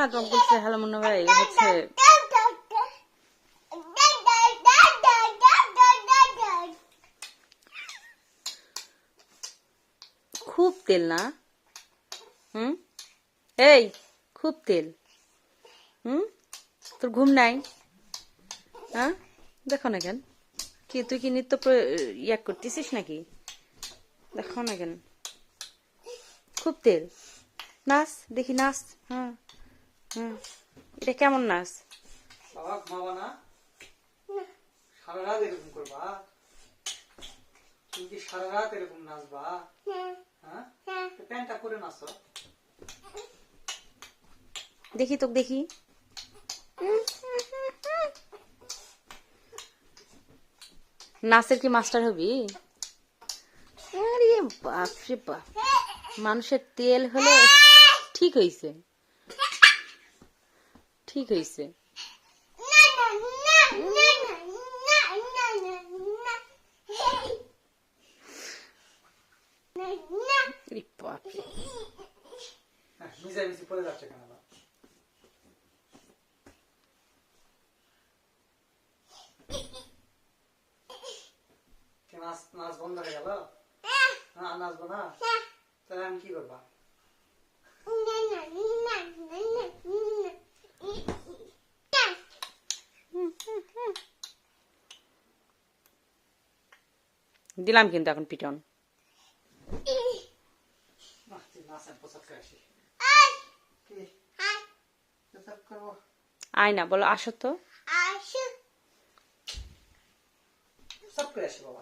না তোমাকে বলছে হ্যালো মুন্না ভাই হচ্ছে খুব তেল না। এই খুব তেল। তোর ঘুম নাই? হ্যাঁ দেখো না কেন, কি তুই কি নিত্য ইয়া করতেছিস নাকি? দেখো না কেন, খুব তেল। নাচ দেখি, নাচ। হ্যাঁ হ্যাঁ, এটা কেমন নাচ? বাবা ঘুমাবা না? সারা রাত এরকম করবা? তুমি কি সারা রাত এরকম নাচবা? হ্যাঁ, প্যান্টটা পরে নাচো। দেখি তোকে দেখি। নাচের কি মাস্টার হবি? আরে বাপরে বাপ, মানুষের তেল হলে ঠিক হইছে, ঠিক হইছে। মিশামিশি পরে যাচ্ছে কেন? নাচ বন্ধ হয়ে গেল? নাচবো না? তাহলে আমি কি করবা? দিলাম কিন্তু এখন পিটন। আয় না, বলো আসো তো। সব করে আসি বাবা।